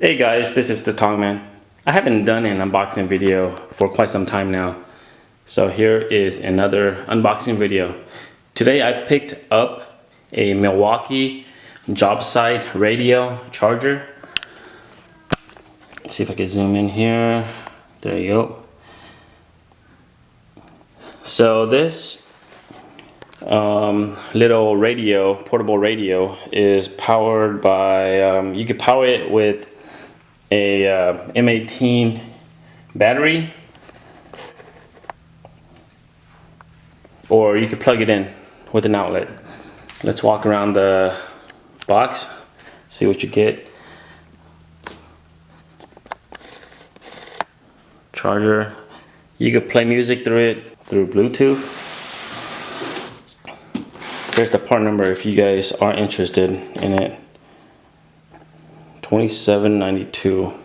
Hey guys, this is the Tong Man. I haven't done an unboxing video for quite some time now. So here is another unboxing video. Today I picked up a Milwaukee job site radio charger. Let's see if I can zoom in here. There you go. So this little radio, portable radio, is powered by, you could power it with a M18 battery, or you could plug it in with an outlet. Let's walk around the box, see what you get. Charger. You could play music through it through Bluetooth. Here's the part number if you guys are interested in it. $27.92.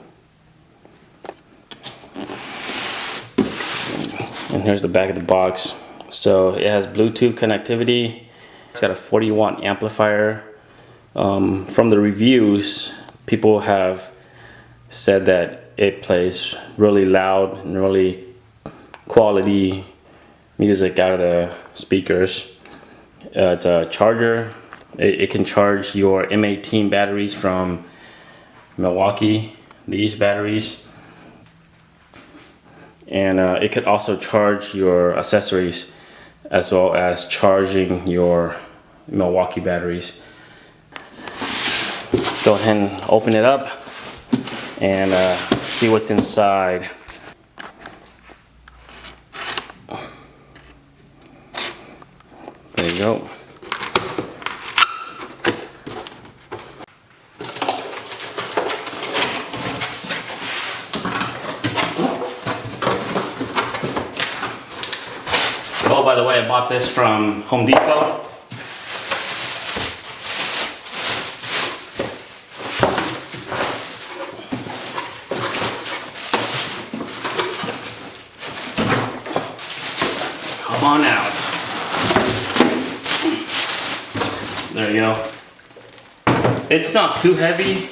And here's the back of the box. So it has Bluetooth connectivity. It's got a 40-watt amplifier. From the reviews, people have said that it plays really loud and really quality music out of the speakers. It's a charger. It can charge your M18 batteries from Milwaukee, these batteries, and it could also charge your accessories as well as charging your Milwaukee batteries. Let's go ahead and open it up and see what's inside. There you go. Oh, by the way, I bought this from Home Depot. Come on out. There you go. It's not too heavy.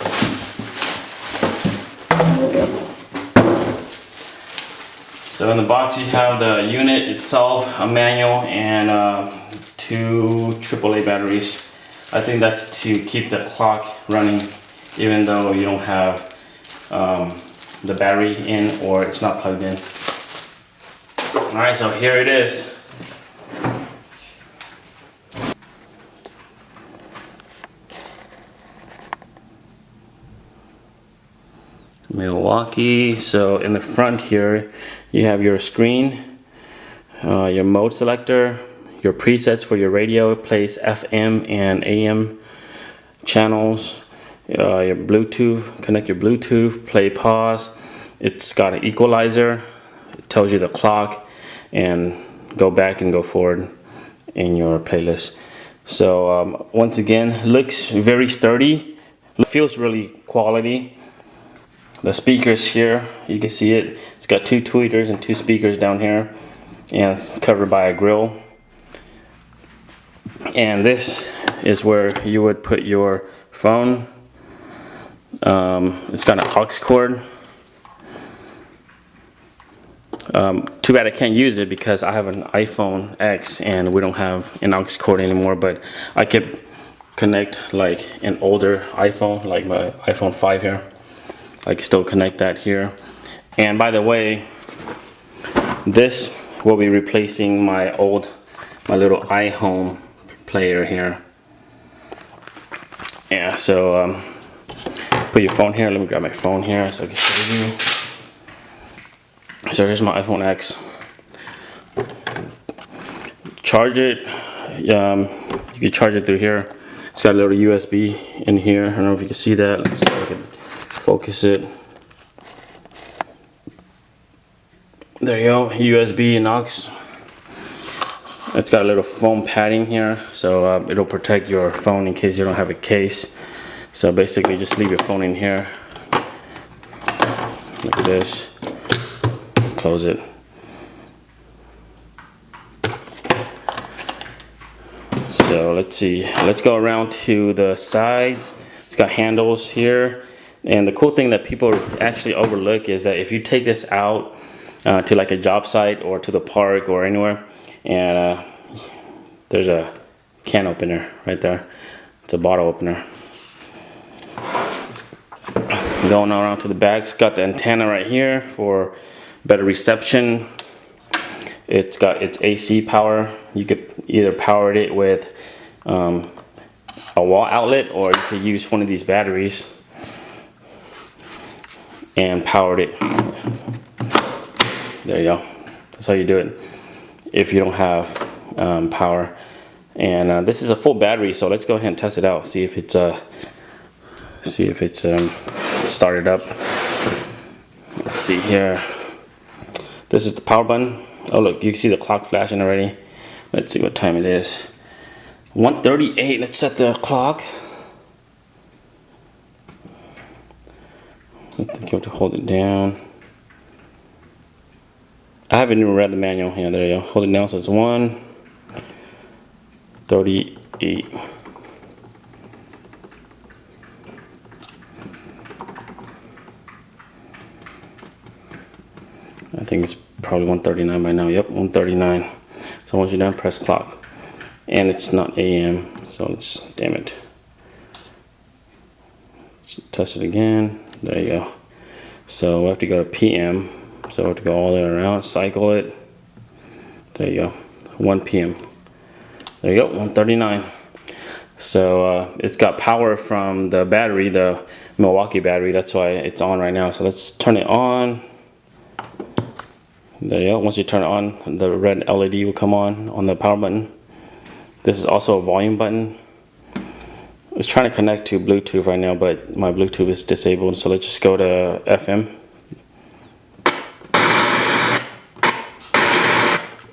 So in the box you have the unit itself, a manual, and two AAA batteries. I think that's to keep the clock running even though you don't have the battery in or it's not plugged in. Alright, so here it is. Milwaukee. So in the front here you have your screen, your mode selector, your presets for your radio. It plays FM and AM channels, your Bluetooth, connect your Bluetooth, play pause. It's got an equalizer. It tells you the clock and go back and go forward in your playlist. So once again, looks very sturdy, feels really quality. The speakers here, you can see it. It's got two tweeters and two speakers down here, and it's covered by a grill. And this is where you would put your phone. It's got an aux cord. Too bad I can't use it because I have an iPhone X and we don't have an aux cord anymore, but I could connect like an older iPhone, like my iPhone 5 here. I can still connect that here. And by the way, this will be replacing my little iHome player here. Yeah, so put your phone here. Let me grab my phone here so I can show you. So here's my iPhone X. Charge it. You can charge it through here. It's got a little USB in here. I don't know if you can see that. Let's see if I can focus it. There you go, USB and aux. It's got a little foam padding here, so it'll protect your phone in case you don't have a case. So basically just leave your phone in here like this, close it. So let's see, let's go around to the sides. It's got handles here. And the cool thing that people actually overlook is that if you take this out to like a job site or to the park or anywhere, and there's a can opener right there. It's a bottle opener. Going around to the back, it's got the antenna right here for better reception. It's got its AC power. You could either power it with a wall outlet, or you could use one of these batteries and power it. There you go. That's how you do it if you don't have power. And this is a full battery, so let's go ahead and test it out. See if it's started up. Let's see here. This is the power button. Oh look, you can see the clock flashing already. Let's see what time it is. 1:38. Let's set the clock. I think you have to hold it down. I haven't even read the manual. Yeah, there you go. Hold it down so it's 1:38. I think it's probably 1:39 by now. Yep, 1:39. So once you're done, press clock. And it's not AM, so it's, damn it. Let's test it again. There you go. So we have to go to PM. So we have to go all the way around, cycle it. There you go. 1 PM. There you go, 1:39. So it's got power from the battery, the Milwaukee battery. That's why it's on right now. So let's turn it on. There you go. Once you turn it on, the red LED will come on the power button. This is also a volume button. It's trying to connect to Bluetooth right now, but my Bluetooth is disabled. So let's just go to FM.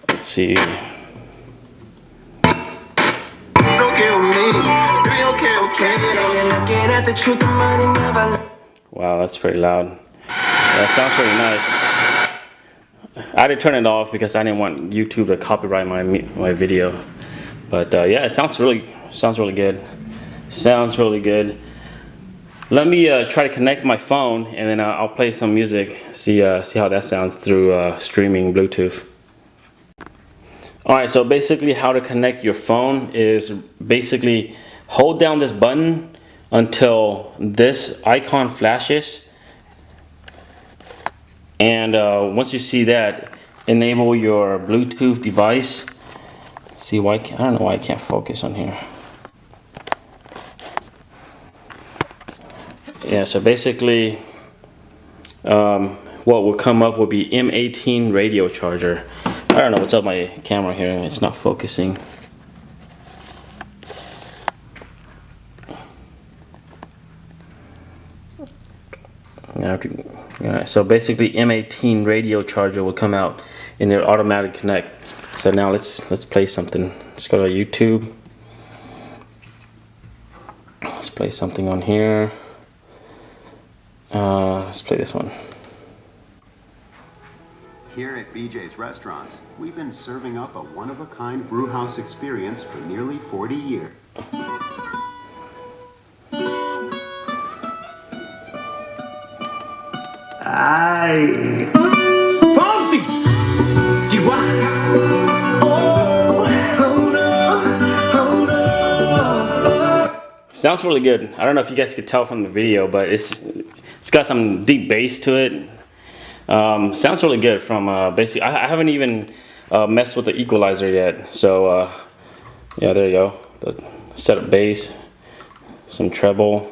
Let's see. Wow, that's pretty loud. That sounds pretty nice. I had to turn it off because I didn't want YouTube to copyright my video. But yeah, it sounds really good. Sounds really good. Let me try to connect my phone, and then I'll play some music. See how that sounds through streaming Bluetooth. All right, so basically how to connect your phone is basically hold down this button until this icon flashes. And once you see that, enable your Bluetooth device. See why? I don't know why I can't focus on here. Yeah, so basically, what will come up will be M18 radio charger. I don't know what's up with my camera here. It's not focusing. Alright, so basically M18 radio charger will come out in their automatic connect. So now let's play something. Let's go to YouTube. Let's play something on here. Let's play this one. Here at BJ's Restaurants, we've been serving up a one-of-a-kind brewhouse experience for nearly 40 years. Ay, Fonzie! Sounds really good. I don't know if you guys could tell from the video, but it's got some deep bass to it. Sounds really good. From basically, I haven't even messed with the equalizer yet. So yeah, there you go. The setup bass, some treble,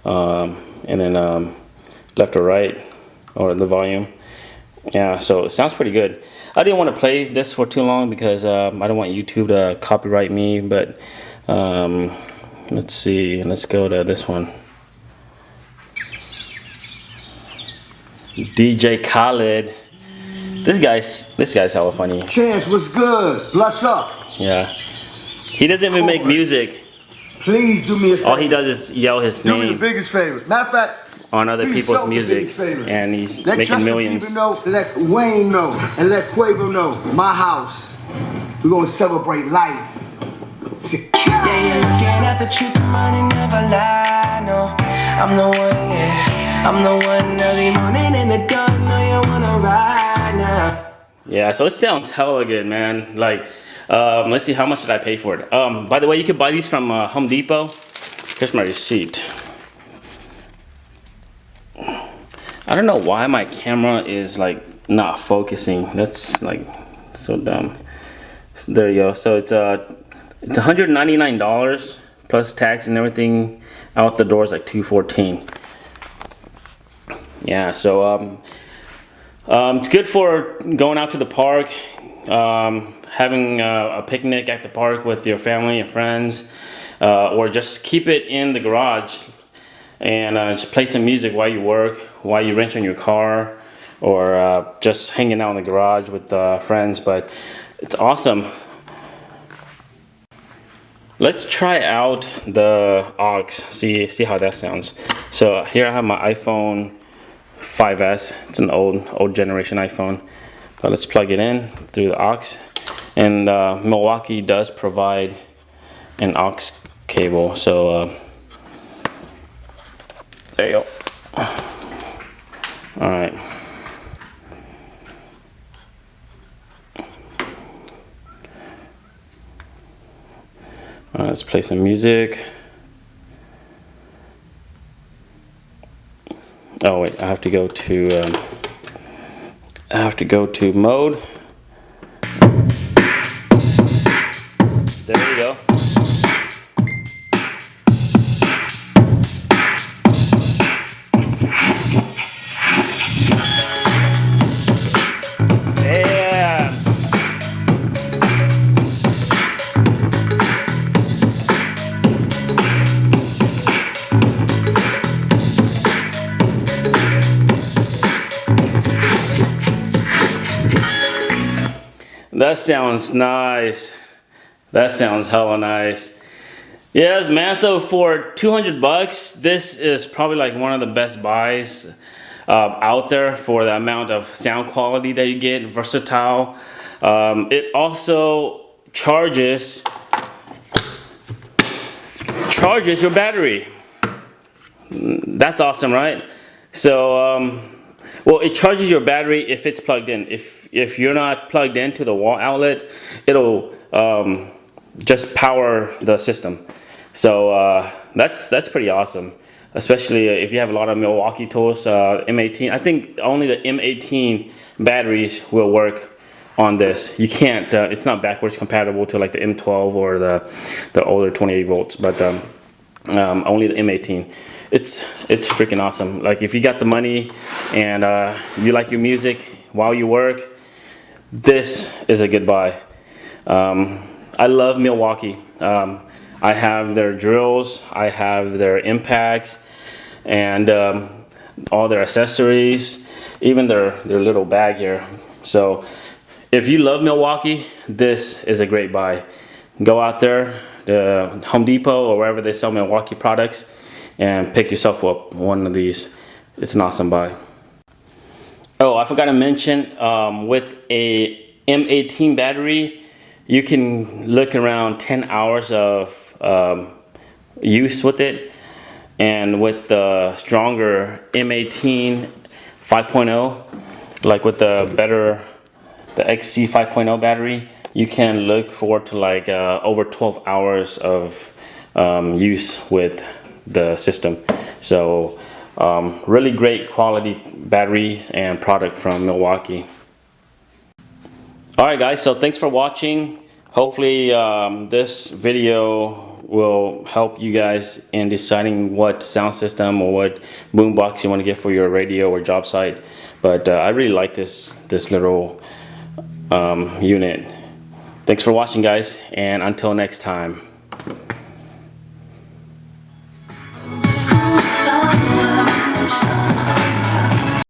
and then left or right, or the volume. Yeah, so it sounds pretty good. I didn't want to play this for too long because I don't want YouTube to copyright me. But let's see. Let's go to this one. DJ Khaled. This guy's hella funny. Chance, what's good? Blush up. Yeah. He doesn't even make music. Please do me a favor. All he does is yell his Do me name the biggest favor. Matter of fact, on other please people's show me the music, biggest favor. and he's let making Justin millions. Bieber know, let Wayne know, and let Quavo know. My house. We're gonna celebrate life. Yeah, you're looking at the truth, the money never lie. No, I'm the one, yeah. I'm the one early morning in the dark. Know you wanna ride now. Yeah, so it sounds hella good, man. Like, let's see, how much did I pay for it? By the way, you can buy these from Home Depot. Here's my receipt. I don't know why my camera is like not focusing. That's like so dumb. So there you go. So it's $199 plus tax and everything. Out the door is like $214. Yeah, so it's good for going out to the park, having a picnic at the park with your family and friends, or just keep it in the garage and just play some music while you work, while you wrench on your car, or just hanging out in the garage with friends. But it's awesome. Let's try out the aux, see how that sounds. So here I have my iPhone 5S. It's an old generation iPhone, but let's plug it in through the aux. And Milwaukee does provide an aux cable, so there you go. All right. Let's play some music. Oh wait, I have to go to mode. There you go. Yeah. That sounds nice. That sounds hella nice. Yes, man. So for 200 bucks, this is probably like one of the best buys out there for the amount of sound quality that you get. Versatile. It also charges your battery. That's awesome, right? So well, it charges your battery if it's plugged in. If you're not plugged into the wall outlet, it'll just power the system. So that's pretty awesome, especially if you have a lot of Milwaukee tools. M18. I think only the M18 batteries will work on this. You can't. It's not backwards compatible to like the M12 or the older 28 volts, but only the M18. It's freaking awesome. Like if you got the money and you like your music while you work, this is a good buy. I love Milwaukee. I have their drills, I have their impacts, and all their accessories, even their little bag here. So if you love Milwaukee, this is a great buy. Go out there, the Home Depot or wherever they sell Milwaukee products, and pick yourself up one of these. It's an awesome buy. Oh, I forgot to mention, with a M18 battery, you can look around 10 hours of use with it. And with the stronger M18 5.0, like with the XC 5.0 battery, you can look forward to like over 12 hours of use with the system. So really great quality battery and product from Milwaukee. Alright guys, so thanks for watching. Hopefully this video will help you guys in deciding what sound system or what boombox you want to get for your radio or job site. But I really like this little unit. Thanks for watching guys, and until next time.